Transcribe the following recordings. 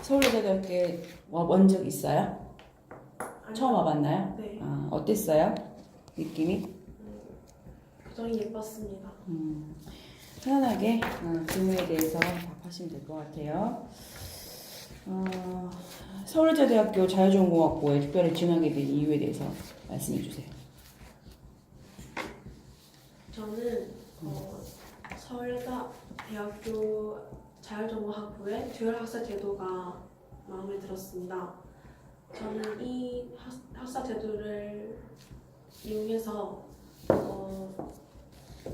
서울여자대학교에 와본 적 있어요? 아니요. 처음 와봤나요? 네. 어땠어요? 느낌이? 교정이 예뻤습니다. 편안하게 근무에 대해서 답하시면 될 것 같아요. 서울여자대학교 자율전공학부에 특별히 지원하게 된 이유에 대해서 말씀해 주세요. 저는 서울여자대학교 자율전공학부의 듀얼 학사 제도가 마음에 들었습니다. 저는 이 학사 제도를 이용해서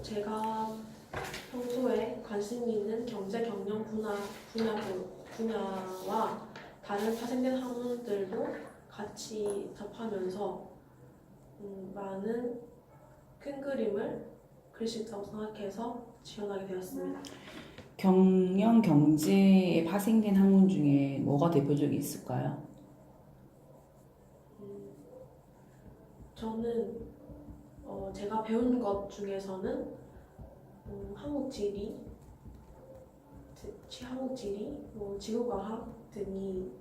제가 평소에 관심 있는 경제 경영 분야와 다른 파생된 학문들도 같이 접하면서 많은 큰 그림을 그릴 수 있다고 생각해서 지원하게 되었습니다. 경영 경제에 파생된 학문 중에 뭐가 대표적이 있을까요? 저는 제가 배운 것 중에서는 한국지리, 지구과학 등이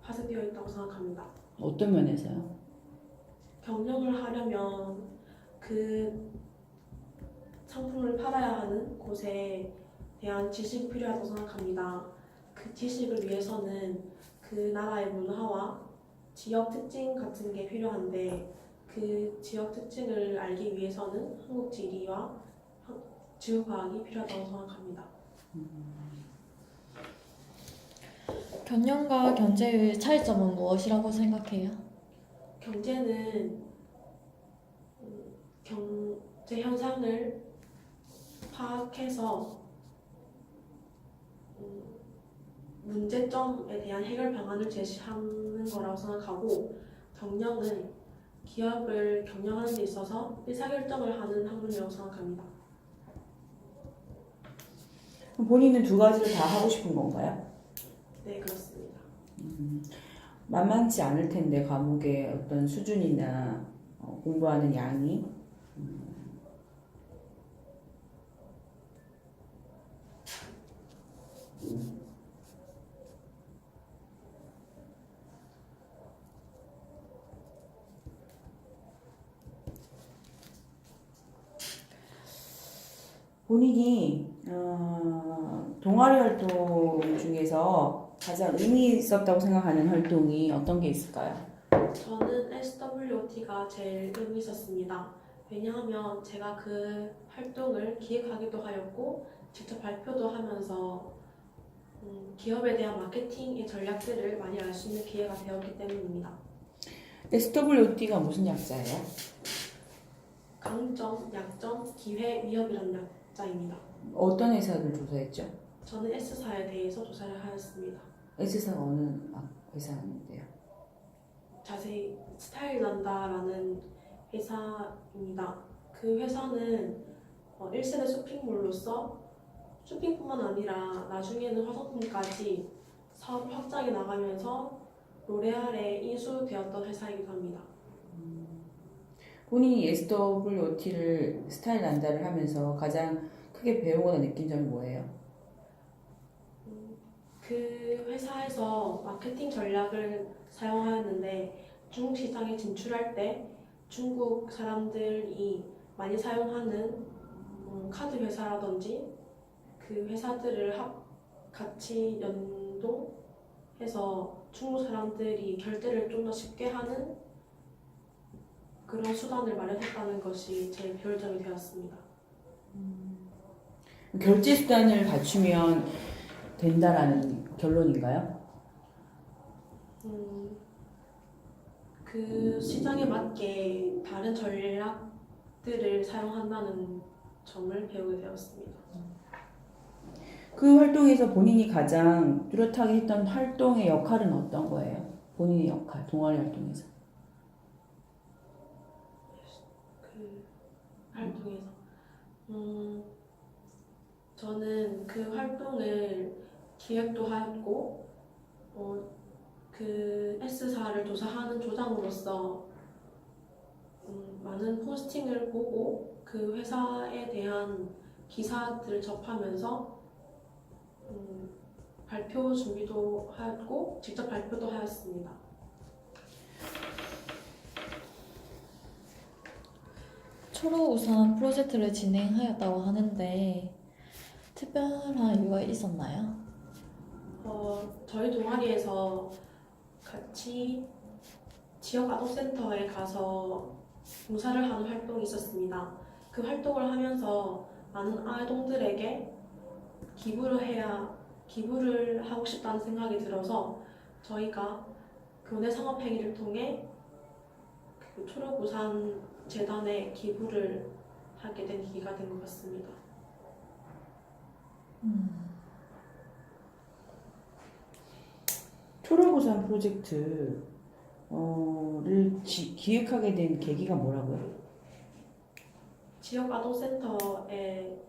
파생되어 있다고 생각합니다. 어떤 면에서요? 경영을 하려면 그 상품을 팔아야 하는 곳에 대한 지식이 필요하다고 생각합니다. 그 지식을 위해서는 그 나라의 문화와 지역 특징 같은 게 필요한데 그 지역 특징을 알기 위해서는 한국 지리와 지구과학이 필요하다고 생각합니다. 경영과 경제의 차이점은 무엇이라고 생각해요? 경제는 경제 현상을 파악해서 문제점에 대한 해결 방안을 제시하는 거라고 생각하고, 경영은 기업을 경영하는 데 있어서 의사결정을 하는 학문이라고 생각합니다. 본인은 두 가지를 다 하고 싶은 건가요? 네, 그렇습니다. 만만치 않을 텐데 과목의 어떤 수준이나 공부하는 양이 본인이 동아리 활동 중에서 가장 의미 있었다고 생각하는 활동이 어떤 게 있을까요? 저는 SWOT가 제일 의미 있었습니다. 왜냐하면 제가 그 활동을 기획하기도 하였고 직접 발표도 하면서 기업에 대한 마케팅의 전략들을 많이 알 수 있는 기회가 되었기 때문입니다. SWOT가 무슨 약자예요? 강점, 약점, 기회, 위협이라는 약자입니다. 어떤 회사를 조사했죠? 저는 S사에 대해서 조사를 하였습니다. S사가 어느 회사인데요? 자세히 스타일난다라는 회사입니다. 그 회사는 1세대 쇼핑몰로서 쇼핑뿐만 아니라 나중에는 화장품까지 사업 확장해 나가면서 로레알에 인수되었던 회사이기도 합니다. 본인이 SWOT를 스타일 난다를 하면서 가장 크게 배우거나 느낀 점이 뭐예요? 그 회사에서 마케팅 전략을 사용하였는데 중국 시장에 진출할 때 중국 사람들이 많이 사용하는 카드 회사라든지 그 회사들을 같이 연동해서 중국 사람들이 결제를 좀 더 쉽게 하는 그런 수단을 마련했다는 것이 제 배울 점이 되었습니다. 결제 수단을 갖추면 된다라는 결론인가요? 그 시장에 맞게 다른 전략들을 사용한다는 점을 배우게 되었습니다. 그 활동에서 본인이 가장 뚜렷하게 했던 활동의 역할은 어떤 거예요? 본인의 역할, 동아리 활동에서. 그 활동에서 저는 그 활동을 기획도 하였고 그 S사를 조사하는 조장으로서 많은 포스팅을 보고 그 회사에 대한 기사들을 접하면서 발표 준비도 하였고 직접 발표도 하였습니다. 초록우산 프로젝트를 진행하였다고 하는데 특별한 이유가 있었나요? 저희 동아리에서 같이 지역 아동센터에 가서 봉사를 하는 활동이 있었습니다. 그 활동을 하면서 많은 아동들에게 기부를 하고 싶다는 생각이 들어서 저희가 교내 상업행위를 통해 그 초록우산 재단에 기부를 하게 된 계기가 된 것 같습니다. 초록우산 프로젝트를 기획하게 된 계기가 뭐라고요? 지역 아동센터에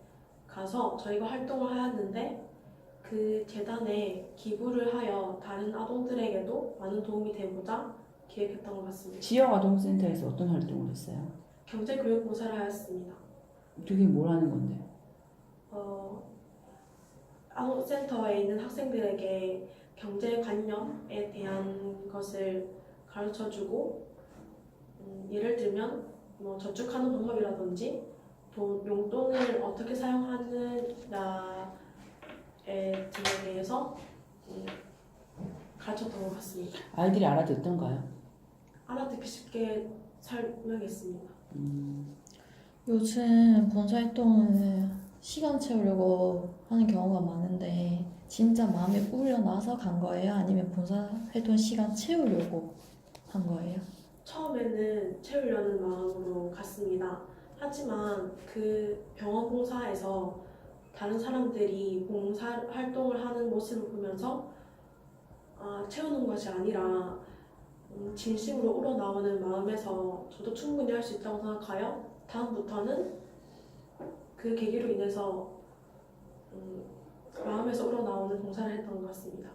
가서 저희가 활동을 하였는데 그 재단에 기부를 하여 다른 아동들에게도 많은 도움이 되고자 기획했던 것 같습니다. 지역 아동센터에서 어떤 활동을 했어요? 경제교육 봉사를 하였습니다. 그게 뭘 하는 건데? 아동센터에 있는 학생들에게 경제관념에 대한 것을 가르쳐주고 예를 들면 뭐 저축하는 방법이라든지 용돈을 어떻게 사용하느냐에 등에 대해서 가르쳤던 것 같습니다. 아이들이 알아듣던가요? 알아듣기 쉽게 설명했습니다. 요즘 봉사활동을 시간 채우려고 하는 경우가 많은데 진짜 마음이 울려나서 간 거예요? 아니면 봉사활동 시간 채우려고 한 거예요? 처음에는 채우려는 마음으로 갔습니다. 하지만 그 병원 봉사에서 다른 사람들이 봉사 활동을 하는 모습을 보면서 채우는 것이 아니라 진심으로 우러나오는 마음에서 저도 충분히 할 수 있다고 생각하여 다음부터는 그 계기로 인해서 마음에서 우러나오는 봉사를 했던 것 같습니다.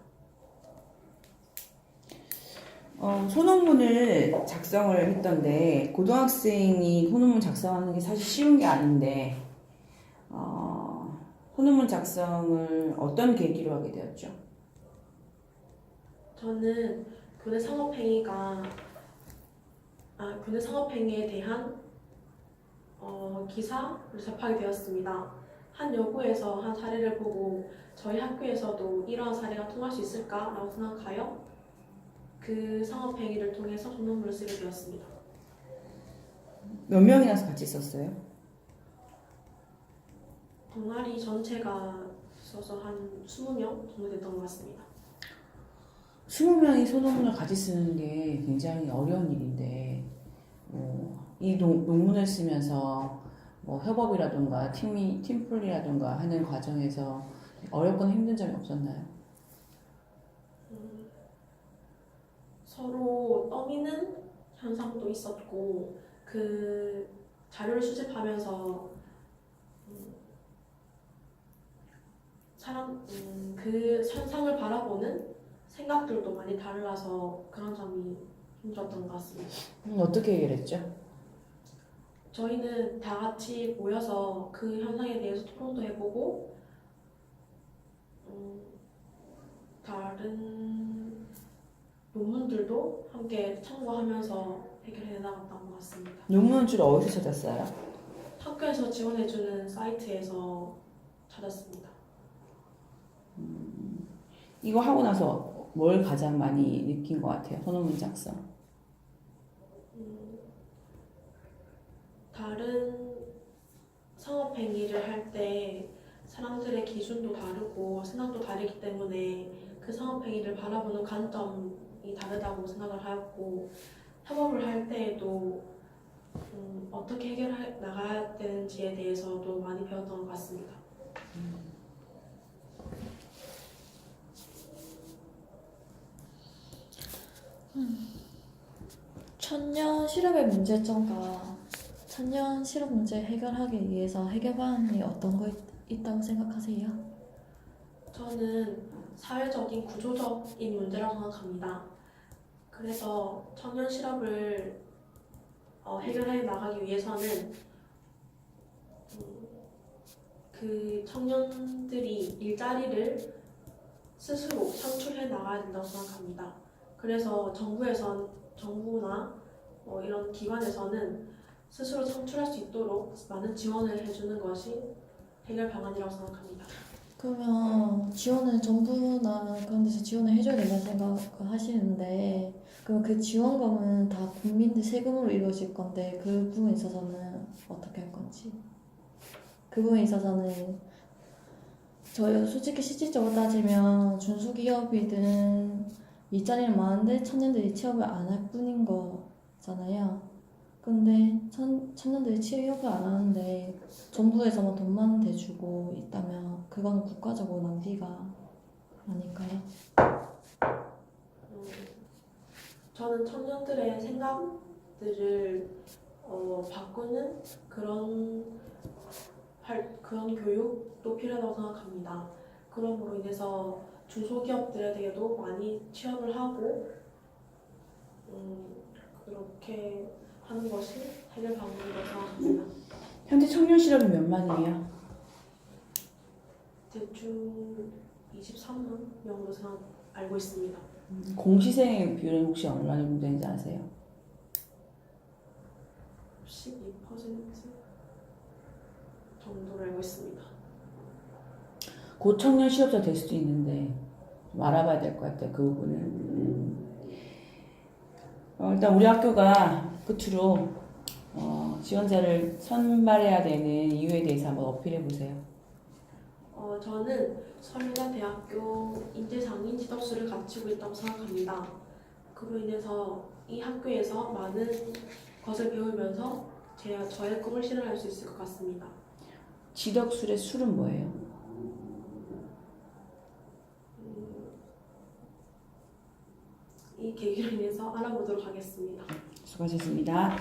소논문을 작성을 했던데 고등학생이 소논문 작성하는 게 사실 쉬운 게 아닌데 소논문 작성을 어떤 계기로 하게 되었죠? 저는 교내 상업행위에 대한 기사를 접하게 되었습니다. 한 여고에서 한 사례를 보고 저희 학교에서도 이러한 사례가 통할 수 있을까라고 생각하여 그 상업행위를 통해서 소논문을 쓰게 되었습니다. 몇 명이나 같이 썼어요? 동아리 전체가 있어서 한 20명 정도 됐던 것 같습니다. 20명이 소논문을 같이 쓰는 게 굉장히 어려운 일인데 이 논문을 쓰면서 협업이라든가 팀플이라든가 하는 과정에서 어렵거나 힘든 점이 없었나요? 서로 떠미는 현상도 있었고 그 자료를 수집하면서 그 현상을 바라보는 생각들도 많이 달라서 그런 점이 힘들었던 것 같습니다. 어떻게 해결했죠? 저희는 다 같이 모여서 그 현상에 대해서 토론도 해보고 다른 논문들도 함께 참고하면서 해결해 나갔던 것 같습니다. 논문은 주로 어디서 찾았어요? 학교에서 지원해주는 사이트에서 찾았습니다. 이거 하고 나서 뭘 가장 많이 느낀 것 같아요? 소논문 작성. 다른 상업행위를 할 때 사람들의 기준도 다르고 생각도 다르기 때문에 그 상업행위를 바라보는 관점이 다르다고 생각을 하였고 협업을 할 때에도 어떻게 해결해 나가야 되는지에 대해서도 많이 배웠던 것 같습니다. 천년 실업의 문제점과 천년 실업 문제 해결하기 위해서 해결방안이 어떤 거 있다고 생각하세요? 저는 사회적인 구조적인 문제라고 생각합니다. 그래서 청년 실업을 해결해 나가기 위해서는 그 청년들이 일자리를 스스로 창출해 나가야 된다고 생각합니다. 그래서 정부나 이런 기관에서는 스스로 창출할 수 있도록 많은 지원을 해주는 것이 해결 방안이라고 생각합니다. 그러면 지원을 정부나 그런 데서 지원을 해줘야 된다는 생각을 하시는데 그럼 그 지원금은 다 국민들 세금으로 이루어질 건데 그 부분에 있어서는 어떻게 할 건지 그 부분에 있어서는 저희 솔직히 실질적으로 따지면 중소기업이든 일자리는 많은데 청년들이 취업을 안 할 뿐인 거잖아요. 근데 청년들이 취업을 안 하는데 정부에서만 돈만 대주고 있다면 그건 국가적으로 낭비가 아닐까요? 저는 청년들의 생각들을 바꾸는 그런 교육도 필요하다고 생각합니다. 그럼으로 인해서 중소기업들에게도 많이 취업을 하고 그렇게 하는 것이 해결 방법이라고 생각합니다. 현재 청년 실업이 몇 만이에요? 대충 23만 명으로 알고 있습니다. 공시생 비율은 혹시 어느 정도 되는지 아세요? 12% 정도로 알고 있습니다. 곧 청년 실업자 될 수도 있는데 좀 알아봐야 될 것 같아요. 그 부분은. 일단 우리 학교가 끝으로 지원자를 선발해야 되는 이유에 대해서 한번 어필해 보세요. 저는 서민대학교 인재상인 지덕수를 갖추고 있다고 생각합니다. 그로 인해서 이 학교에서 많은 것을 배우면서 저의 꿈을 실현할 수 있을 것 같습니다. 지덕술의 술은 뭐예요? 이 계기로 인해서 알아보도록 하겠습니다. 수고하셨습니다.